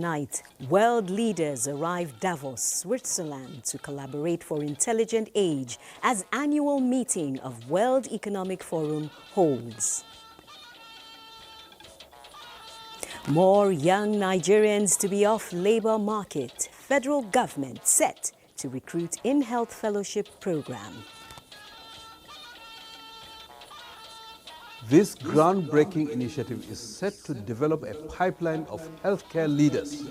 tonight, world leaders arrive Davos, Switzerland to collaborate for intelligent age as annual meeting of World Economic Forum holds. More young Nigerians to be off labor market. Federal government set to recruit in health fellowship program. This groundbreaking initiative is set to develop a pipeline of healthcare leaders.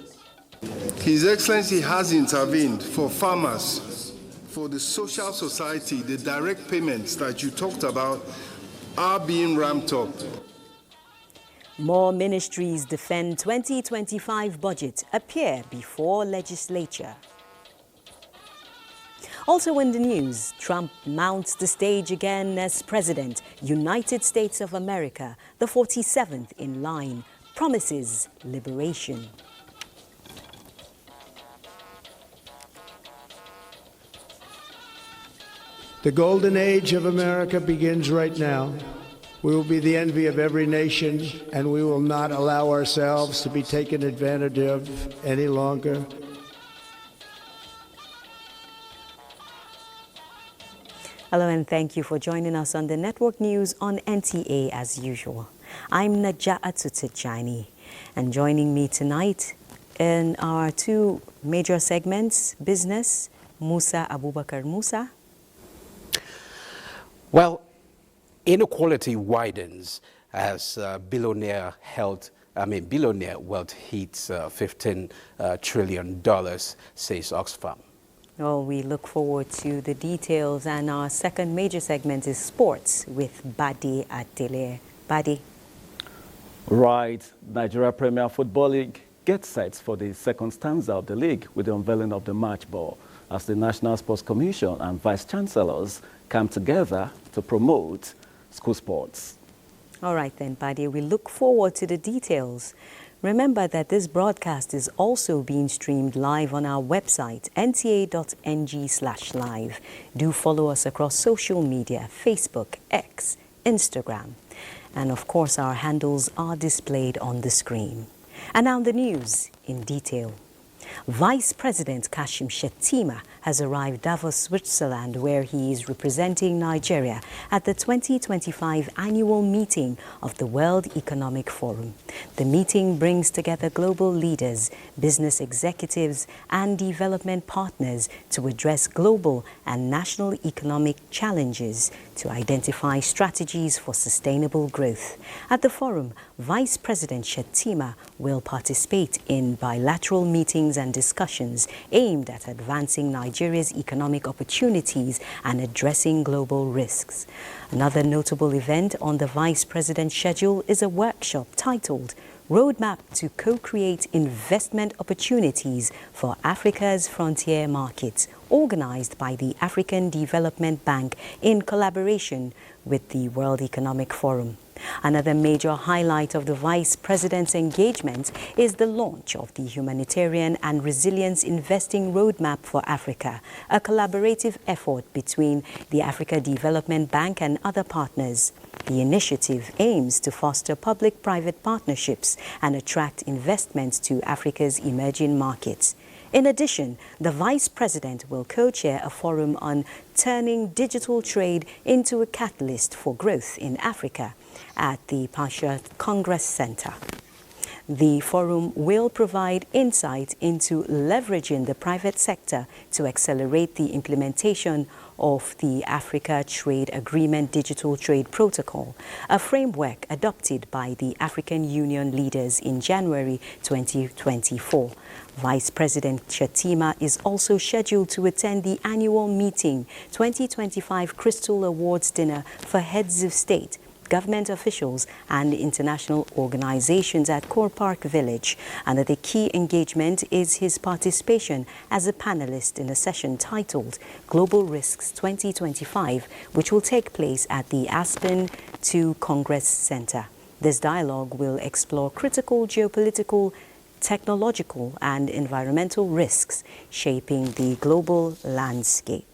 His Excellency has intervened for farmers, for the social society. The direct payments that you talked about are being ramped up. More ministries defend 2025 budget appear before legislature. Also in the news, Trump mounts the stage again as president. United States of America, the 47th in line, promises liberation. The golden age of America begins right now. We will be the envy of every nation, and we will not allow ourselves to be taken advantage of any longer. Hello and thank you for joining us on the Network News on NTA as usual. I'm Naja'atu Tijani, and joining me tonight in our two major segments, business, Musa Abubakar Musa. Well, inequality widens as billionaire wealth hits $15 trillion, says Oxfam. Well, we look forward to the details, and our second major segment is sports with Badi Atele. Badi. Right, Nigeria Premier Football League gets set for the second stanza of the league with the unveiling of the match ball as the National Sports Commission and Vice Chancellors come together to promote school sports. All right then, Badi, we look forward to the details. Remember that this broadcast is also being streamed live on our website, nta.ng/live. Do follow us across social media, Facebook, X, Instagram. And of course, our handles are displayed on the screen. And now the news in detail. Vice President Kashim Shettima has arrived Davos, Switzerland, where he is representing Nigeria at the 2025 annual meeting of the World Economic Forum. The meeting brings together global leaders, business executives, and development partners to address global and national economic challenges to identify strategies for sustainable growth. At the forum, Vice President Shettima will participate in bilateral meetings and discussions aimed at advancing Nigeria's economic opportunities and addressing global risks. Another notable event on the Vice President's schedule is a workshop titled Roadmap to Co-Create Investment Opportunities for Africa's Frontier Markets, organized by the African Development Bank in collaboration with the World Economic Forum. Another major highlight of the Vice President's engagement is the launch of the Humanitarian and Resilience Investing Roadmap for Africa, a collaborative effort between the Africa Development Bank and other partners. The initiative aims to foster public-private partnerships and attract investments to Africa's emerging markets. In addition, the Vice President will co-chair a forum on turning digital trade into a catalyst for growth in Africa at the Pasha Congress Center. The forum will provide insight into leveraging the private sector to accelerate the implementation of the Africa Trade Agreement Digital Trade Protocol, a framework adopted by the African Union leaders in January 2024. Vice President Shettima is also scheduled to attend the annual meeting 2025 Crystal Awards dinner for heads of state, government officials and international organizations at Core Park Village. Another key engagement is his participation as a panelist in a session titled Global Risks 2025, which will take place at the Aspen 2 Congress Center. This dialogue will explore critical geopolitical, technological and environmental risks shaping the global landscape.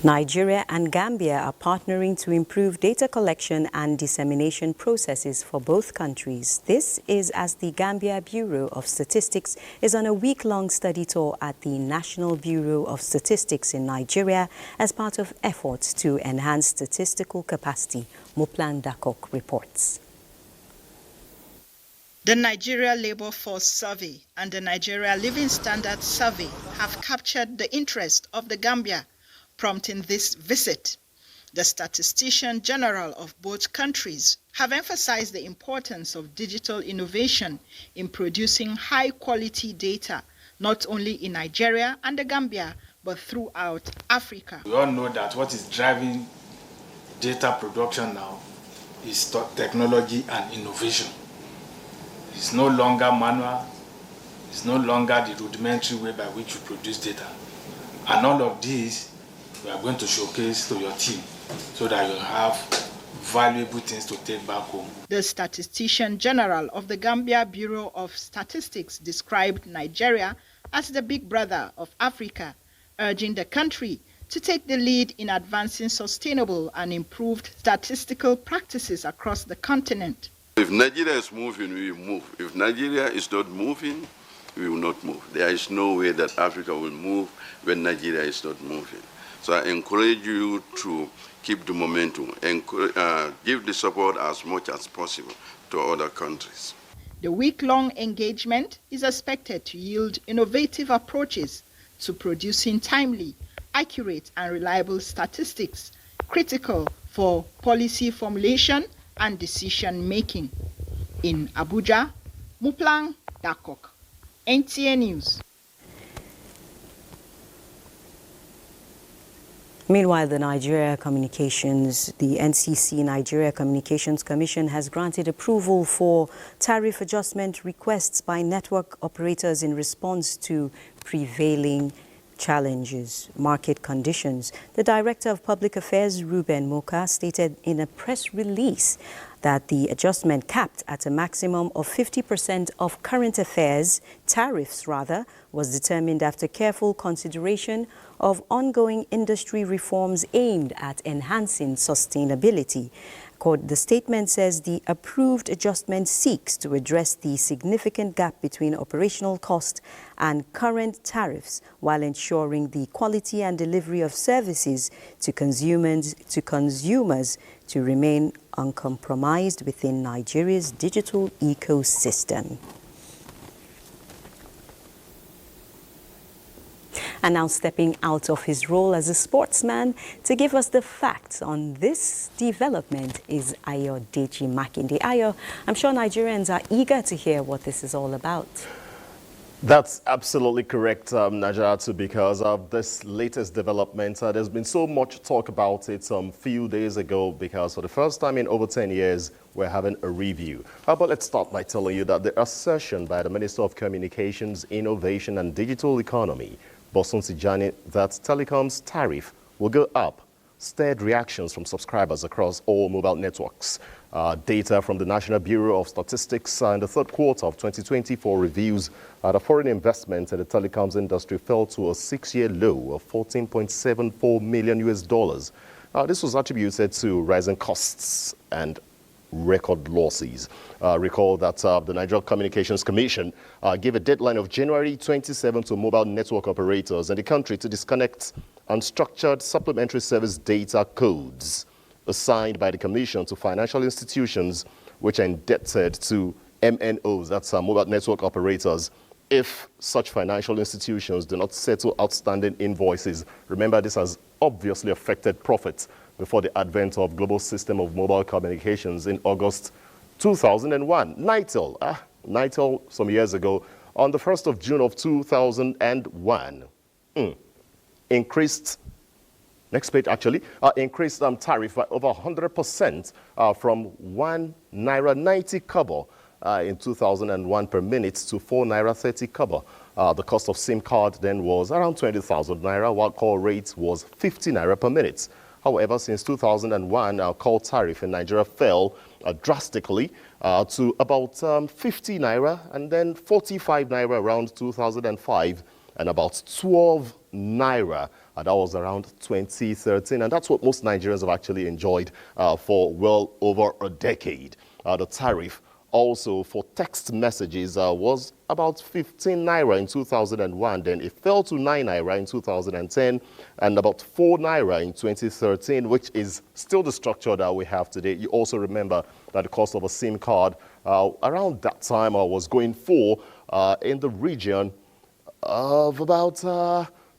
Nigeria and Gambia are partnering to improve data collection and dissemination processes for both countries. This is as the Gambia Bureau of Statistics is on a week-long study tour at the National Bureau of Statistics in Nigeria as part of efforts to enhance statistical capacity. Muplan Dakok reports. The Nigeria Labour Force Survey and the Nigeria Living Standards Survey have captured the interest of the Gambia, prompting this visit. The Statistician General of both countries have emphasized the importance of digital innovation in producing high-quality data, not only in Nigeria and the Gambia, but throughout Africa. We all know that what is driving data production now is technology and innovation. It's no longer manual, it's no longer the rudimentary way by which you produce data. And all of these we are going to showcase to your team so that you have valuable things to take back home. The Statistician General of the Gambia Bureau of Statistics described Nigeria as the big brother of Africa, urging the country to take the lead in advancing sustainable and improved statistical practices across the continent. If Nigeria is moving, we move. If Nigeria is not moving, we will not move. There is no way that Africa will move when Nigeria is not moving. So I encourage you to keep the momentum and give the support as much as possible to other countries. The week-long engagement is expected to yield innovative approaches to producing timely, accurate and reliable statistics, critical for policy formulation and decision-making. In Abuja, Muplang Dakok, NTA News. Meanwhile, the NCC Nigeria Communications Commission has granted approval for tariff adjustment requests by network operators in response to prevailing challenges, market conditions. The Director of Public Affairs, Ruben Moka, stated in a press release that the adjustment capped at a maximum of 50% of current affairs, tariffs rather, was determined after careful consideration of ongoing industry reforms aimed at enhancing sustainability. The statement says the approved adjustment seeks to address the significant gap between operational cost and current tariffs while ensuring the quality and delivery of services to consumers to remain uncompromised within Nigeria's digital ecosystem. And now stepping out of his role as a sportsman to give us the facts on this development is Ayo Deji Makinde. Ayo, I'm sure Nigerians are eager to hear what this is all about. That's absolutely correct, Najatu, because of this latest development. There's been so much talk about it a few days ago because for the first time in over 10 years, we're having a review. But let's start by telling you that the assertion by the Minister of Communications, Innovation and Digital Economy, Bosun Tijani, that telecom's tariff will go up stirred reactions from subscribers across all mobile networks. Data from the National Bureau of Statistics in the third quarter of 2024 reveals the foreign investment in the telecoms industry fell to a 6-year low of $14.74 million. This was attributed to rising costs and record losses. Recall that the Nigerian Communications Commission gave a deadline of January 27 to mobile network operators in the country to disconnect unstructured supplementary service data codes assigned by the Commission to financial institutions which are indebted to MNOs, that's mobile network operators, if such financial institutions do not settle outstanding invoices. Remember, this has obviously affected profits before the advent of global system of mobile communications in August 2001. NITEL some years ago, on the 1st of June of 2001, increased, next page actually, increased tariff by over 100% from 1 naira 90 kobo in 2001 per minute to 4 naira 30 kobo. The cost of SIM card then was around 20,000 naira, while call rate was 50 naira per minute. However, since 2001, our call tariff in Nigeria fell drastically to about 50 naira and then 45 naira around 2005 and about 12 naira That was around 2013, and that's what most Nigerians have actually enjoyed for well over a decade. The tariff also for text messages was about 15 naira in 2001, then it fell to 9 naira in 2010 and about 4 naira in 2013, which is still the structure that we have today. You also remember that the cost of a SIM card around that time was going for in the region of about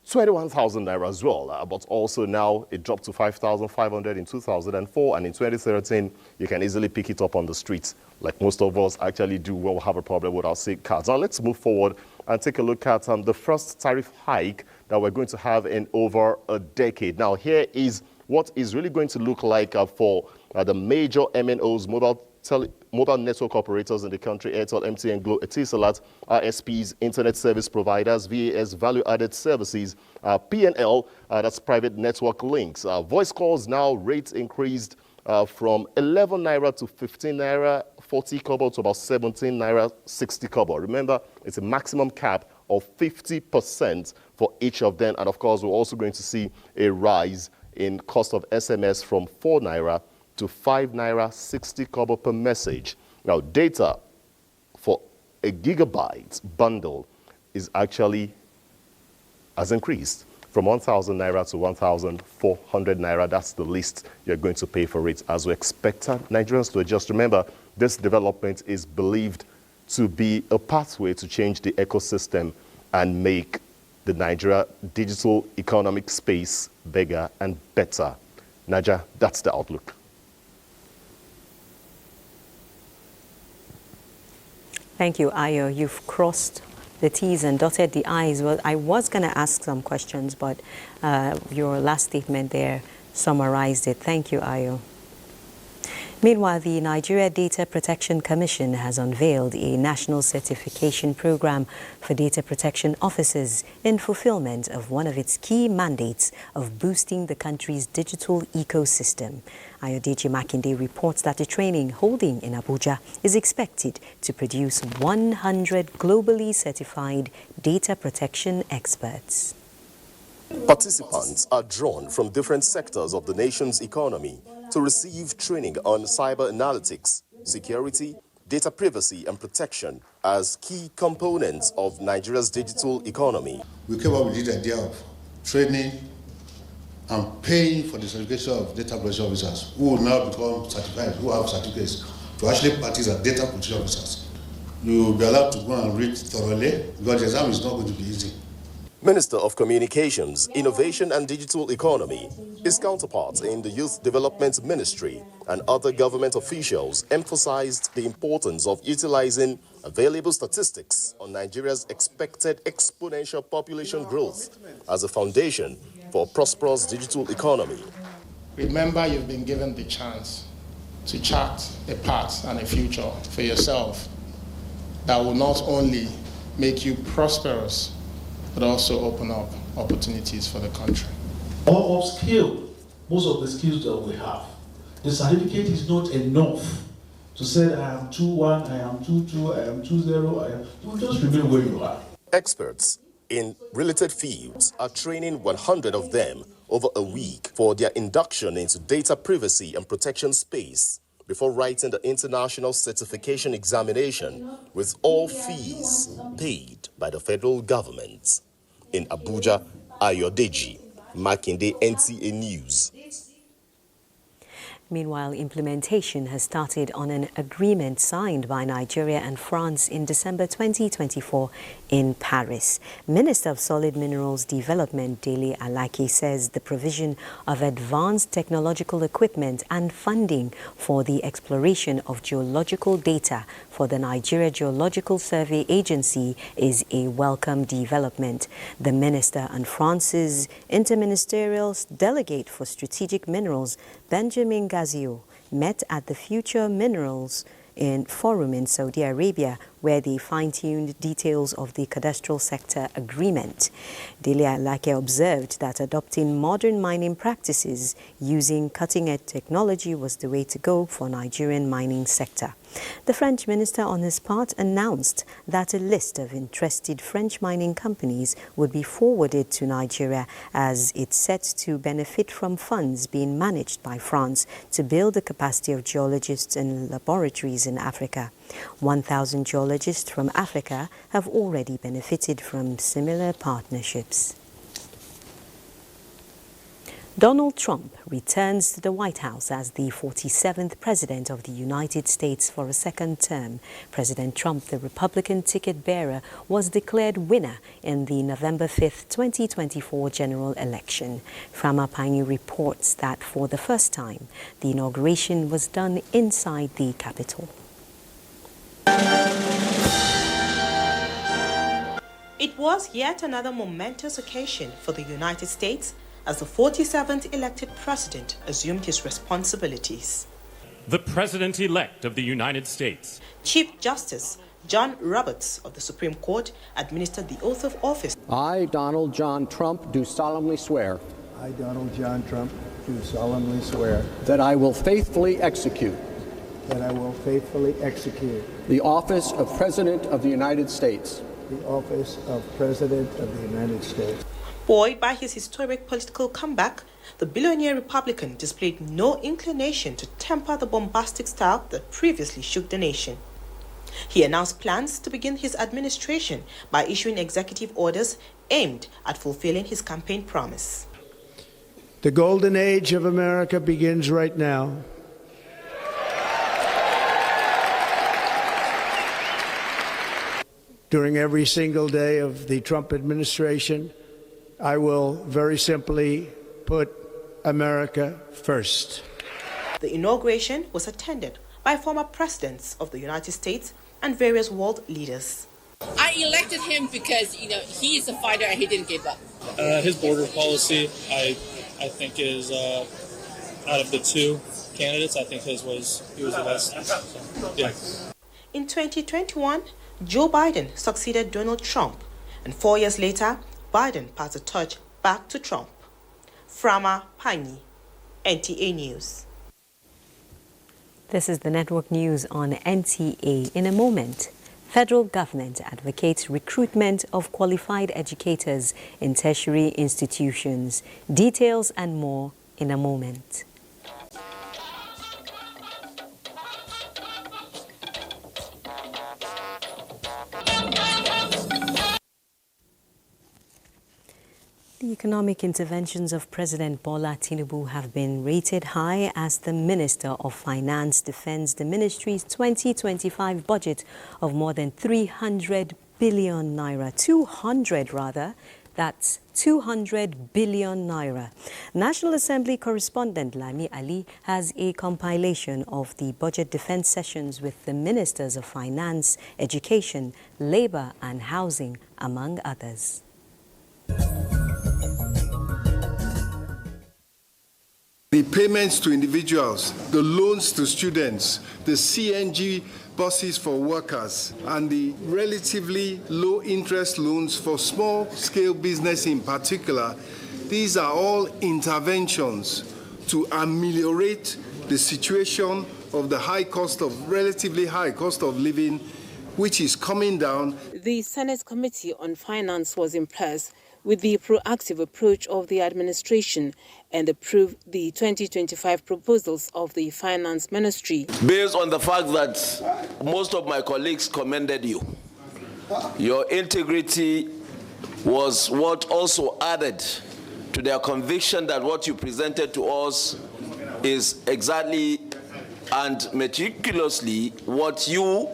21,000 naira as well, but also now it dropped to 5,500 in 2004, and in 2013 you can easily pick it up on the streets like most of us actually do when we have a problem with our SIM cards. Now let's move forward and take a look at the first tariff hike that we're going to have in over a decade. Now here is what is really going to look like for the major MNOs, mobile network operators in the country: Airtel, MTN, Glo, Etisalat, ISPs, internet service providers, VAS, value-added services, PNL, that's private network links. Voice calls now rates increased from 11 naira to 15 naira 40 kobo to about 17 naira 60 kobo. Remember, it's a maximum cap of 50% for each of them. And of course, we're also going to see a rise in cost of SMS from 4 naira to 5 naira 60 kobo per message. Now, data for a gigabyte bundle has increased from 1,000 naira to 1,400 naira. That's the least you're going to pay for it, as we expect Nigerians to adjust. Remember, this development is believed to be a pathway to change the ecosystem and make the Nigeria digital economic space bigger and better. Naja, that's the outlook. Thank you, Ayo. You've crossed the T's and dotted the I's. Well, I was going to ask some questions, but your last statement there summarized it. Thank you, Ayo. Meanwhile, the Nigeria Data Protection Commission has unveiled a national certification program for data protection officers in fulfillment of one of its key mandates of boosting the country's digital ecosystem. Ayodeji Makinde reports that the training holding in Abuja is expected to produce 100 globally certified data protection experts. Participants are drawn from different sectors of the nation's economy to receive training on cyber analytics, security, data privacy and protection as key components of Nigeria's digital economy. We came up with the idea of training and paying for the certification of data protection officers who will now become certified, who have certificates to actually practice as data protection officers. You will be allowed to go and read thoroughly because the exam is not going to be easy. Minister of Communications, Innovation and Digital Economy, his counterparts in the Youth Development Ministry and other government officials emphasized the importance of utilizing available statistics on Nigeria's expected exponential population growth as a foundation for a prosperous digital economy. Remember, you've been given the chance to chart a path and a future for yourself that will not only make you prosperous, but also open up opportunities for the country. Or upskill most of the skills that we have. The certificate is not enough to say I am 2-1, I am 2-2, I am 2-0, you will just remain where you are. Experts in related fields are training 100 of them over a week for their induction into data privacy and protection space before writing the international certification examination with all fees paid by the federal government. In Abuja, Ayodeji Makinde, NTA News. Meanwhile, implementation has started on an agreement signed by Nigeria and France in December 2024 in Paris. Minister of Solid Minerals Development, Dele Alaki, says the provision of advanced technological equipment and funding for the exploration of geological data for the Nigeria Geological Survey Agency is a welcome development. The minister and France's interministerial delegate for strategic minerals, Benjamin Gazio, met at the Future Minerals Forum in Saudi Arabia, where they fine-tuned details of the cadastral sector agreement. Dele Alake observed that adopting modern mining practices using cutting-edge technology was the way to go for Nigerian mining sector. The French minister, on his part, announced that a list of interested French mining companies would be forwarded to Nigeria as it's set to benefit from funds being managed by France to build the capacity of geologists and laboratories in Africa. 1,000 geologists from Africa have already benefited from similar partnerships. Donald Trump returns to the White House as the 47th President of the United States for a second term. President Trump, the Republican ticket bearer, was declared winner in the November 5th, 2024 general election. Frama Panyu reports that for the first time, the inauguration was done inside the Capitol. It was yet another momentous occasion for the United States as the 47th elected president assumed his responsibilities. The President-elect of the United States. Chief Justice John Roberts of the Supreme Court administered the oath of office. I, Donald John Trump, do solemnly swear. I, Donald John Trump, do solemnly swear. That I will faithfully execute. That I will faithfully execute. The office of President of the United States. The office of President of the United States. Buoyed by his historic political comeback, the billionaire Republican displayed no inclination to temper the bombastic style that previously shook the nation. He announced plans to begin his administration by issuing executive orders aimed at fulfilling his campaign promise. The golden age of America begins right now. During every single day of the Trump administration, I will very simply put America first. The inauguration was attended by former presidents of the United States and various world leaders. I elected him because, he is a fighter and he didn't give up. His border policy, I think, is out of the two candidates, I think he was the best. So, yeah. In 2021, Joe Biden succeeded Donald Trump, and 4 years later, Biden passed the torch back to Trump. Frama Panyi, NTA News. This is the network news on NTA. In a moment, federal government advocates recruitment of qualified educators in tertiary institutions. Details and more in a moment. The economic interventions of President Bola Tinubu have been rated high as the Minister of Finance defends the ministry's 2025 budget of more than 300 billion naira. 200 rather. That's 200 billion naira. National Assembly correspondent Lami Ali has a compilation of the budget defense sessions with the Ministers of Finance, Education, Labor and Housing, among others. The payments to individuals, the loans to students, the CNG buses for workers, and the relatively low interest loans for small-scale business in particular, these are all interventions to ameliorate the situation of the relatively high cost of living, which is coming down. The Senate Committee on Finance was impressed with the proactive approach of the administration and approved the 2025 proposals of the Finance Ministry. Based on the fact that most of my colleagues commended you, your integrity was what also added to their conviction that what you presented to us is exactly and meticulously what you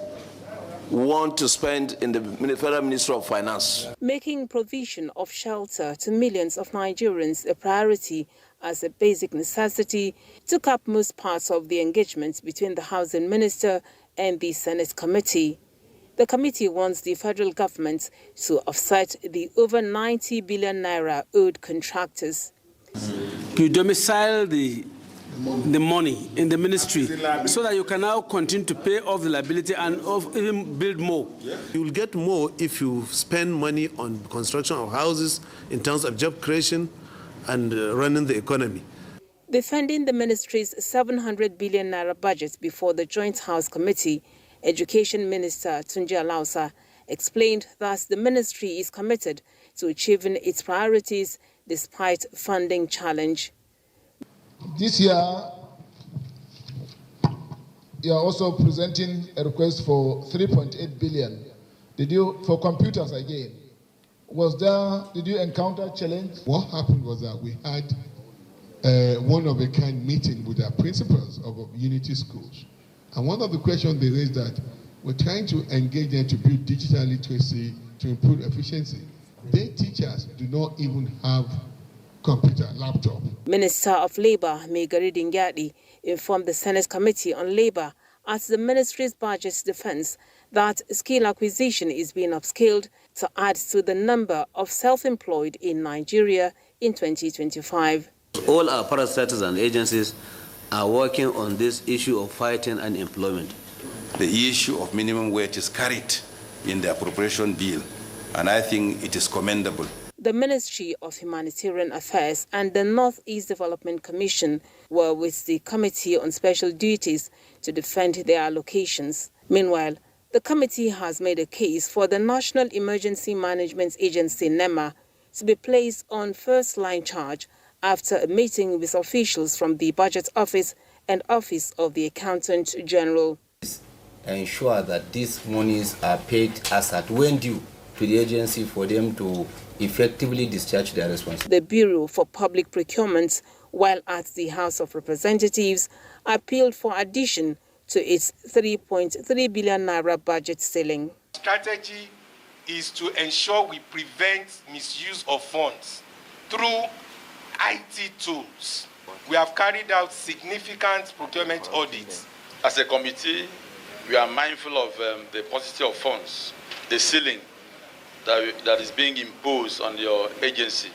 want to spend in the Federal Ministry of Finance. Making provision of shelter to millions of Nigerians a priority as a basic necessity took up most parts of the engagement between the Housing Minister and the Senate Committee. The committee wants the federal government to offset the over 90 billion naira owed contractors. To domicile the the money in the ministry so that you can now continue to pay off the liability and even build more. You will get more if you spend money on construction of houses in terms of job creation and running the economy. Defending the ministry's 700 billion naira budget before the Joint House Committee, Education Minister Tunji Alausa explained that the ministry is committed to achieving its priorities despite funding challenge. This year, you are also presenting a request for 3.8 billion. For computers again? Did you encounter challenge? What happened was that we had one-of-a-kind meeting with our principals of Unity schools. And one of the questions they raised that we're trying to engage them to build digital literacy to improve efficiency. Their teachers do not even have computer, laptop. Minister of Labour, Megari Dingyadi, informed the Senate Committee on Labour at the ministry's budget defense that skill acquisition is being upscaled to add to the number of self-employed in Nigeria in 2025. All our parastatals and agencies are working on this issue of fighting unemployment. The issue of minimum wage is carried in the appropriation bill, and I think it is commendable. The Ministry of Humanitarian Affairs and the Northeast Development Commission were with the Committee on Special Duties to defend their allocations. Meanwhile, the committee has made a case for the National Emergency Management Agency, NEMA, to be placed on first-line charge after a meeting with officials from the Budget Office and Office of the Accountant General. Ensure that these monies are paid as at when due to the agency for them to effectively discharge their responsibility. The Bureau for Public Procurement, while at the House of Representatives, appealed for addition to its 3.3 billion naira budget ceiling. Strategy is to ensure we prevent misuse of funds through IT tools. We have carried out significant procurement audits. As a committee, we are mindful of the paucity of funds, the ceiling that is being imposed on your agency.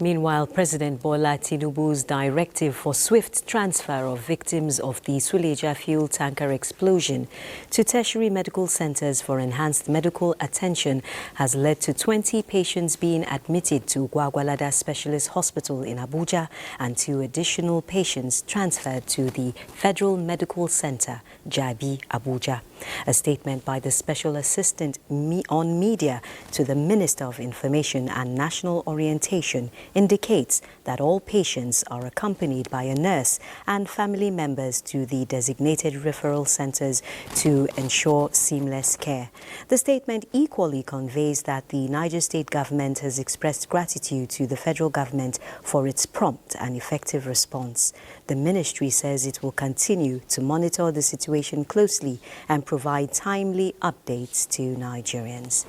Meanwhile, President Bola Tinubu's directive for swift transfer of victims of the Suleja fuel tanker explosion to tertiary medical centers for enhanced medical attention has led to 20 patients being admitted to Gwagwalada Specialist Hospital in Abuja and 2 additional patients transferred to the Federal Medical Center, Jabi, Abuja. A statement by the Special Assistant on Media to the Minister of Information and National Orientation indicates that all patients are accompanied by a nurse and family members to the designated referral centers to ensure seamless care. The statement equally conveys that the Niger State government has expressed gratitude to the federal government for its prompt and effective response. The ministry says it will continue to monitor the situation closely and provide timely updates to Nigerians.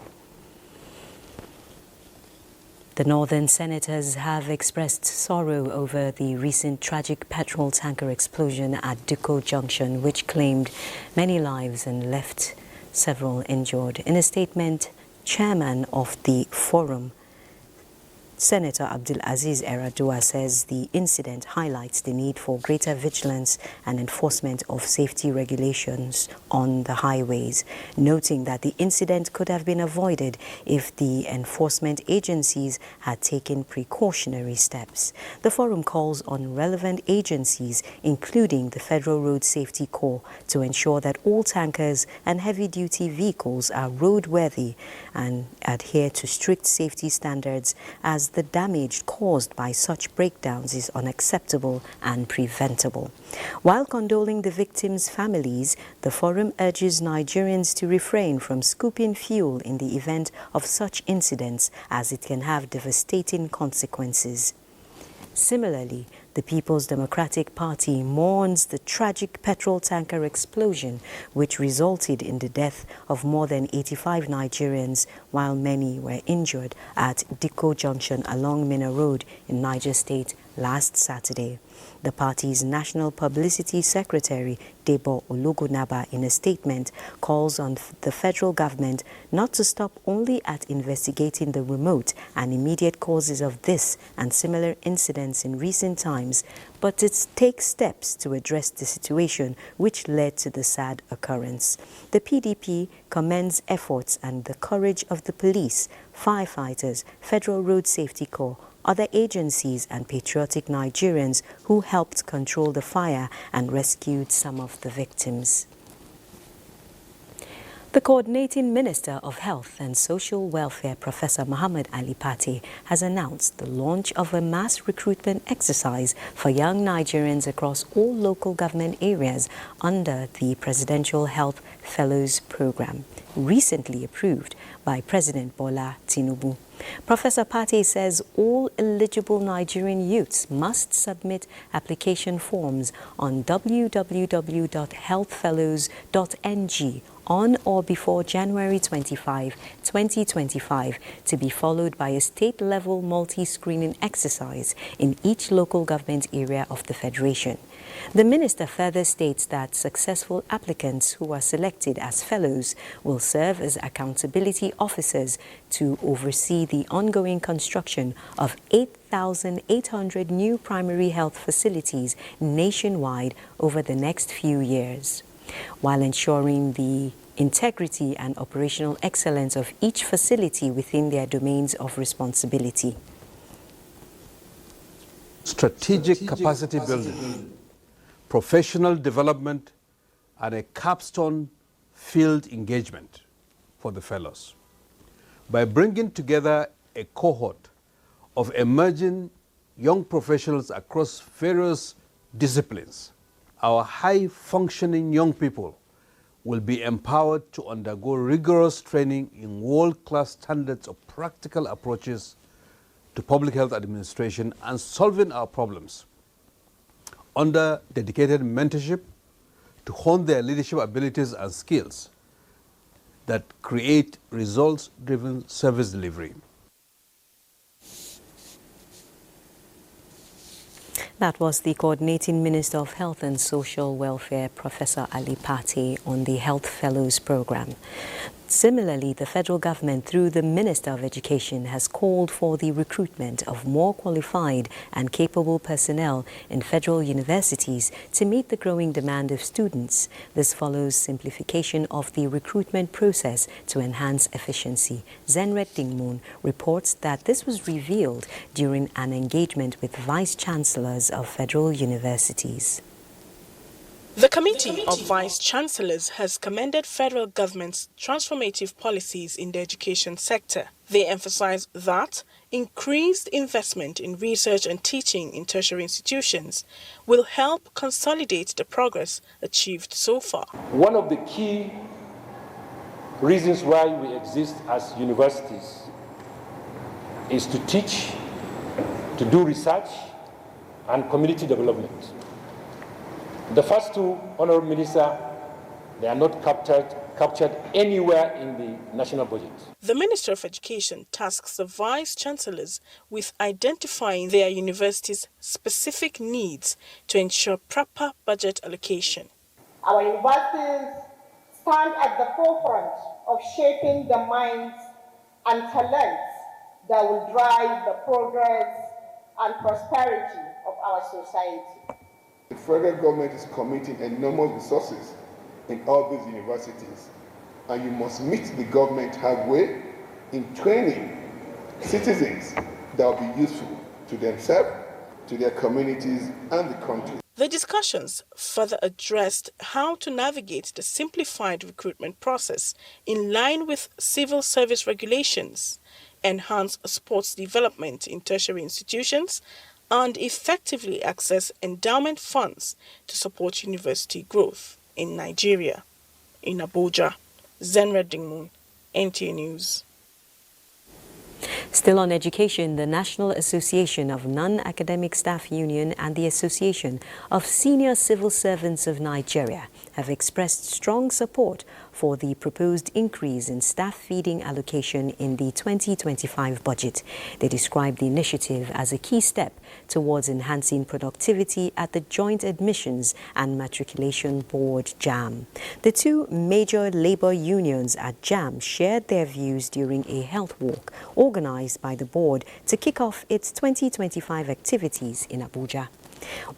The Northern Senators have expressed sorrow over the recent tragic petrol tanker explosion at Dikko Junction, which claimed many lives and left several injured. In a statement, Chairman of the Forum, Senator Abdulaziz Eradua, says the incident highlights the need for greater vigilance and enforcement of safety regulations on the highways, noting that the incident could have been avoided if the enforcement agencies had taken precautionary steps. The forum calls on relevant agencies, including the Federal Road Safety Corps, to ensure that all tankers and heavy-duty vehicles are roadworthy and adhere to strict safety standards, as the damage caused by such breakdowns is unacceptable and preventable. While condoling the victims' families, the forum urges Nigerians to refrain from scooping fuel in the event of such incidents, as it can have devastating consequences. Similarly, the People's Democratic Party mourns the tragic petrol tanker explosion, which resulted in the death of more than 85 Nigerians, while many were injured at Dikko Junction along Minna Road in Niger State last Saturday. The party's National Publicity Secretary, Debo Ologunaba, in a statement, calls on the federal government not to stop only at investigating the remote and immediate causes of this and similar incidents in recent times, but to take steps to address the situation which led to the sad occurrence. The PDP commends efforts and the courage of the police, firefighters, Federal Road Safety Corps, other agencies and patriotic Nigerians who helped control the fire and rescued some of the victims. The Coordinating Minister of Health and Social Welfare, Professor Muhammad Ali Pate, has announced the launch of a mass recruitment exercise for young Nigerians across all local government areas under the Presidential Health Fellows Program, recently approved by President Bola Tinubu. Professor Pate says all eligible Nigerian youths must submit application forms on www.healthfellows.ng on or before January 25, 2025, to be followed by a state-level multi-screening exercise in each local government area of the Federation. The minister further states that successful applicants who are selected as fellows will serve as accountability officers to oversee the ongoing construction of 8,800 new primary health facilities nationwide over the next few years, while ensuring the integrity and operational excellence of each facility within their domains of responsibility. Strategic capacity building, professional development, and a capstone field engagement for the fellows. By bringing together a cohort of emerging young professionals across various disciplines, our high-functioning young people will be empowered to undergo rigorous training in world-class standards of practical approaches to public health administration and solving our problems, under dedicated mentorship to hone their leadership abilities and skills that create results-driven service delivery. That was the Coordinating Minister of Health and Social Welfare, Professor Ali Pate, on the Health Fellows Program. Similarly, the federal government, through the Minister of Education, has called for the recruitment of more qualified and capable personnel in federal universities to meet the growing demand of students. This follows simplification of the recruitment process to enhance efficiency. Zenret Dingmoon reports that this was revealed during an engagement with vice-chancellors of federal universities. The Committee of Vice-Chancellors has commended federal government's transformative policies in the education sector. They emphasize that increased investment in research and teaching in tertiary institutions will help consolidate the progress achieved so far. One of the key reasons why we exist as universities is to teach, to do research, and community development. The first two, Honorable Minister, they are not captured anywhere in the national budget. The Minister of Education tasks the Vice-Chancellors with identifying their university's specific needs to ensure proper budget allocation. Our universities stand at the forefront of shaping the minds and talents that will drive the progress and prosperity of our society. The federal government is committing enormous resources in all these universities, and you must meet the government halfway in training citizens that will be useful to themselves, to their communities, and the country. The discussions further addressed how to navigate the simplified recruitment process in line with civil service regulations, enhance sports development in tertiary institutions, and effectively access endowment funds to support university growth in Nigeria. In Abuja, Zenret Dingmoon, NTA News. Still on education, the National Association of Non-Academic Staff Union and the Association of Senior Civil Servants of Nigeria have expressed strong support for the proposed increase in staff feeding allocation in the 2025 budget. They described the initiative as a key step towards enhancing productivity at the Joint Admissions and Matriculation Board, JAM. The two major labor unions at JAM shared their views during a health walk organized by the board to kick off its 2025 activities in Abuja.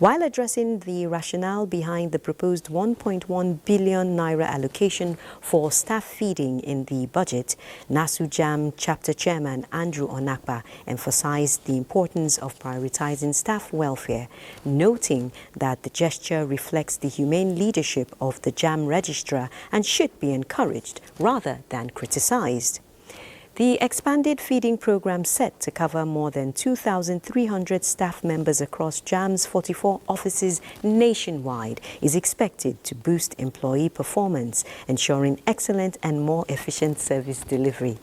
While addressing the rationale behind the proposed 1.1 billion naira allocation for staff feeding in the budget, NASU JAM chapter chairman Andrew Onakpa emphasized the importance of prioritizing staff welfare, noting that the gesture reflects the humane leadership of the JAM registrar and should be encouraged rather than criticized. The expanded feeding program, set to cover more than 2,300 staff members across JAM's 44 offices nationwide, is expected to boost employee performance, ensuring excellent and more efficient service delivery.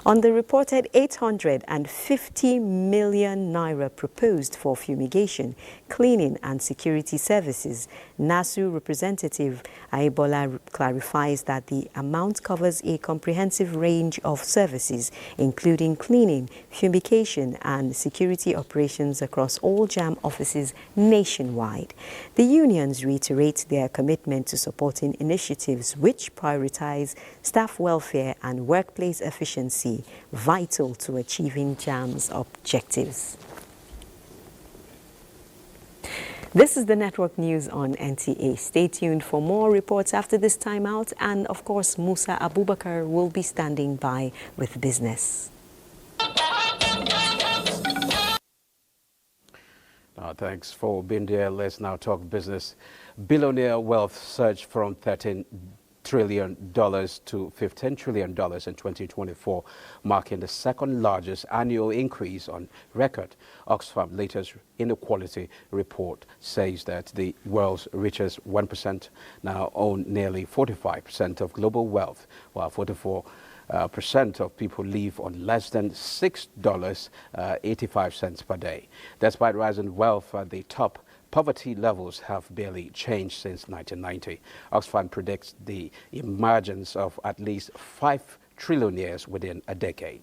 On the reported 850 million naira proposed for fumigation, cleaning and security services, NASU representative Aibola clarifies that the amount covers a comprehensive range of services, including cleaning, fumigation and security operations across all JAM offices nationwide. The unions reiterate their commitment to supporting initiatives which prioritize staff welfare and workplace efficiency, vital to achieving JAM's objectives. This is the network news on NTA. Stay tuned for more reports after this time out. And of course, Musa Abubakar will be standing by with business. Thanks for being there. Let's now talk business. Billionaire wealth surged from $13 trillion to $15 trillion in 2024, marking the second largest annual increase on record. Oxfam latest inequality report says that the world's richest 1% now own nearly 45% of global wealth, while 44% of people live on less than $6.85 per day. Despite rising wealth at the top, poverty levels have barely changed since 1990. Oxfam predicts the emergence of at least 5 trillionaires within a decade.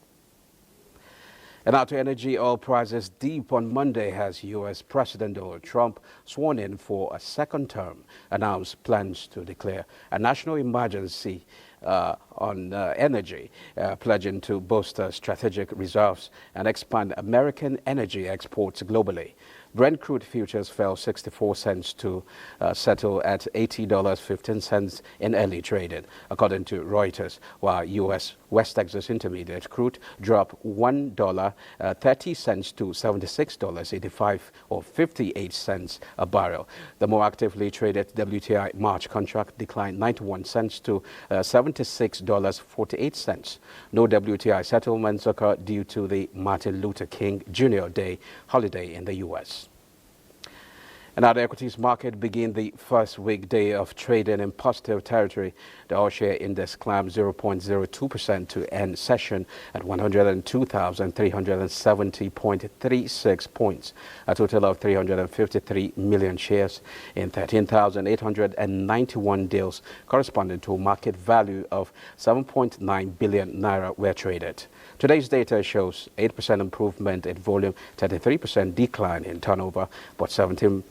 And now to energy. Oil prices deep on Monday as U.S. President Donald Trump, sworn in for a second term, announced plans to declare a national emergency on energy, pledging to bolster strategic reserves and expand American energy exports globally. Brent crude futures fell 64 cents to settle at $80.15 in early trading, according to Reuters, while U.S. West Texas Intermediate crude dropped $1.30 to $76.85 or 58 cents a barrel. The more actively traded WTI March contract declined 91 cents to $76.48. No WTI settlements occurred due to the Martin Luther King Jr. Day holiday in the U.S. And now the equities market began the first weekday of trading in positive territory. The all-share index climbed 0.02% to end session at 102,370.36 points. A total of 353 million shares in 13,891 deals, corresponding to a market value of 7.9 billion naira, were traded. Today's data shows 8% improvement in volume, 33% decline in turnover, but 17%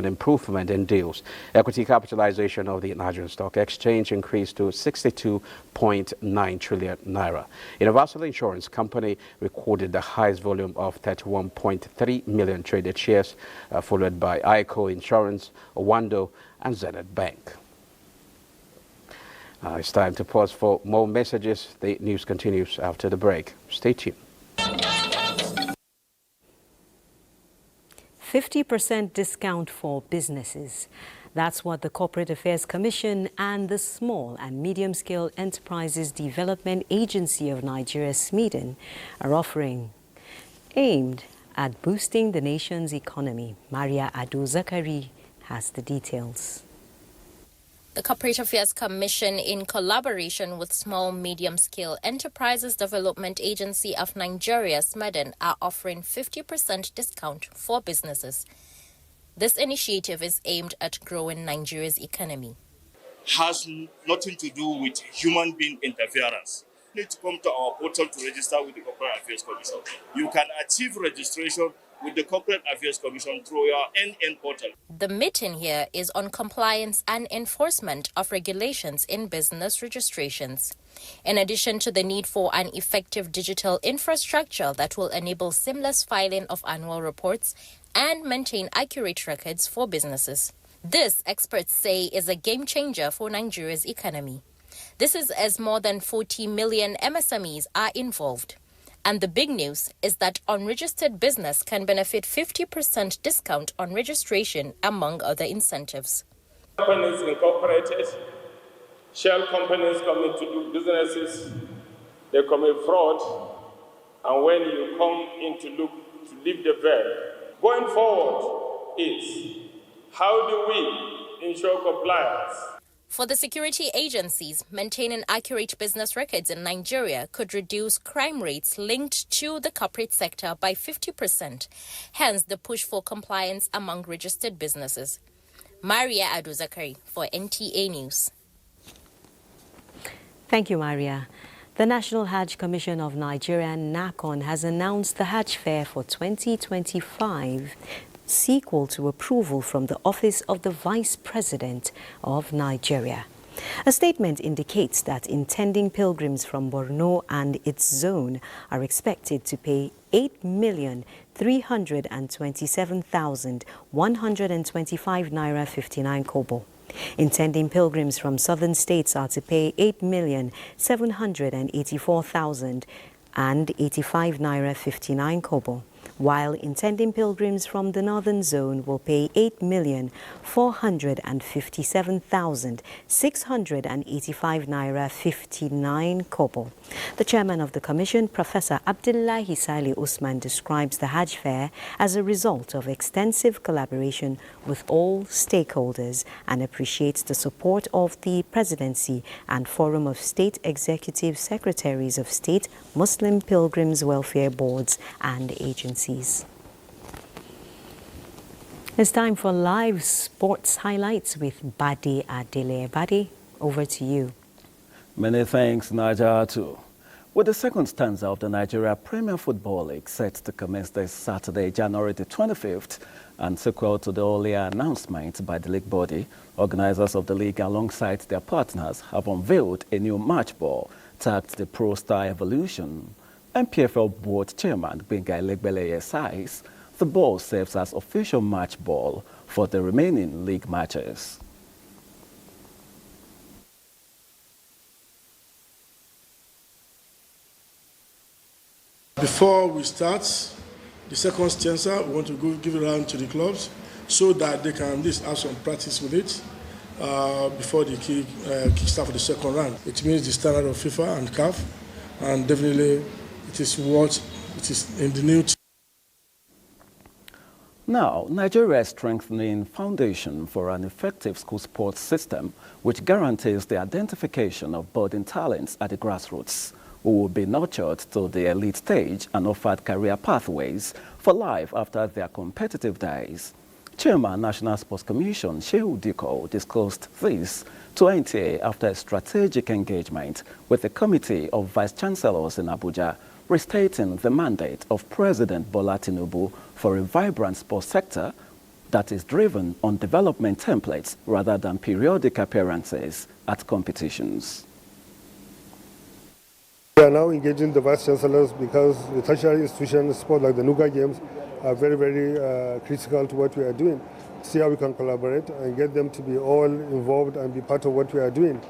improvement in deals. Equity capitalization of the Nigerian Stock Exchange increased to 62.9 trillion naira. Universal Insurance Company recorded the highest volume of 31.3 million traded shares, followed by ICO Insurance, Owando, and Zenith Bank. It's time to pause for more messages. The news continues after the break. Stay tuned. 50% discount for businesses. That's what the Corporate Affairs Commission and the Small and Medium Scale Enterprises Development Agency of Nigeria, SMEDEN, are offering, aimed at boosting the nation's economy. Maria Adu Zakari has the details. The Corporate Affairs Commission, in collaboration with Small Medium Scale Enterprises Development Agency of Nigeria, SMEDEN, are offering 50% discount for businesses. This initiative is aimed at growing Nigeria's economy. has nothing to do with human being interference. You need to come to our portal to register with the Corporate Affairs Commission. You can achieve registration with the Corporate Affairs Commission through your NN portal. The meeting here is on compliance and enforcement of regulations in business registrations. In addition to the need for an effective digital infrastructure that will enable seamless filing of annual reports and maintain accurate records for businesses. This, experts say, is a game changer for Nigeria's economy. This is as more than 40 million MSMEs are involved. And the big news is that unregistered business can benefit 50% discount on registration, among other incentives. Companies incorporated, shell companies coming to do businesses, they commit fraud, and when you come in to look to leave the veil, going forward is how do we ensure compliance? For the security agencies, maintaining accurate business records in Nigeria could reduce crime rates linked to the corporate sector by 50%, hence the push for compliance among registered businesses. Maria Adu-Zakari for NTA News. Thank you, Maria. The National Hajj Commission of Nigeria, NACON, has announced the Hajj Fair for 2025, sequel to approval from the Office of the Vice President of Nigeria. A statement indicates that intending pilgrims from Borno and its zone are expected to pay 8,327,125 naira 59 kobo. Intending pilgrims from southern states are to pay 8,784,085 naira 59 kobo, while intending pilgrims from the northern zone will pay 8,457,685 naira 59 kobo. The chairman of the commission, Professor Abdullahi Sali Usman, describes the Hajj Fair as a result of extensive collaboration with all stakeholders and appreciates the support of the Presidency and Forum of State Executive Secretaries of State Muslim Pilgrims Welfare Boards and agencies. It's time for live sports highlights with Badi Adele. Badi, over to you. Many thanks, Najatu. With the second stanza of the Nigeria Premier Football League set to commence this Saturday, January the 25th, and sequel to the earlier announcement by the league body, organizers of the league alongside their partners have unveiled a new match ball tagged the Pro Star Evolution. MPFL Board Chairman Benga Elegbeleye says the ball serves as official match ball for the remaining league matches. Before we start the second stanza, we want to give it around to the clubs so that they can at least have some practice with it before the kick start for the second round. It means the standard of FIFA and CAF, and definitely it is what it is in the new team. Now, Nigeria is strengthening foundation for an effective school sports system which guarantees the identification of budding talents at the grassroots, who will be nurtured to the elite stage and offered career pathways for life after their competitive days. Chairman National Sports Commission Shehu Diko disclosed this to NTA after a strategic engagement with the Committee of Vice Chancellors in Abuja, restating the mandate of President Bola Tinubu for a vibrant sports sector that is driven on development templates rather than periodic appearances at competitions. We are now engaging the Vice Chancellors because the tertiary institutions, sport like the Nuga Games, are very, very critical to what we are doing. See how we can collaborate and get them to be all involved and be part of what we are doing.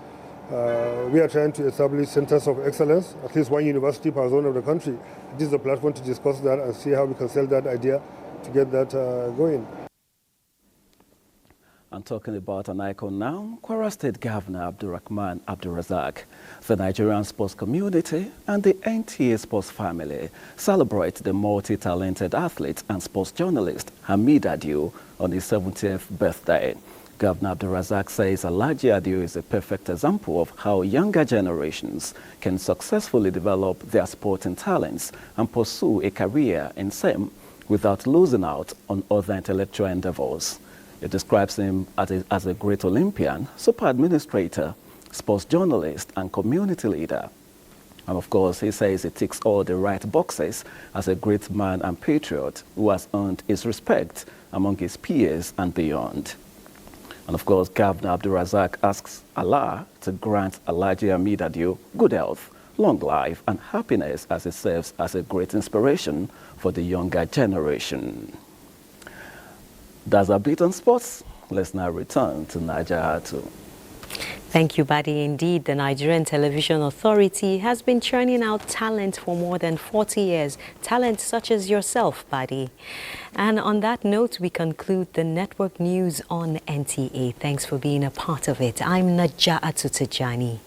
We are trying to establish centers of excellence, at least one university per zone of the country. This is the platform to discuss that and see how we can sell that idea to get that going. And talking about an icon now, Kwara State Governor Abdurrahman Abdulrazak, the Nigerian sports community and the NTA sports family celebrate the multi-talented athlete and sports journalist Hamid Adio on his 70th birthday. Governor Abdulrazak says Alhaji Adio is a perfect example of how younger generations can successfully develop their sporting talents and pursue a career in STEM without losing out on other intellectual endeavors. It describes him as a great Olympian, super administrator, sports journalist, and community leader. And of course, he says he ticks all the right boxes as a great man and patriot who has earned his respect among his peers and beyond. And of course, Governor Abdulrazak asks Allah to grant Alhaji Hamid Adio good health, long life, and happiness as he serves as a great inspiration for the younger generation. That's a bit on sports. Let's now return to Nigeria. Thank you, Badi. Indeed, the Nigerian Television Authority has been churning out talent for more than 40 years. Talent such as yourself, Badi. And on that note, we conclude the network news on NTA. Thanks for being a part of it. I'm Naja'atu Tijani.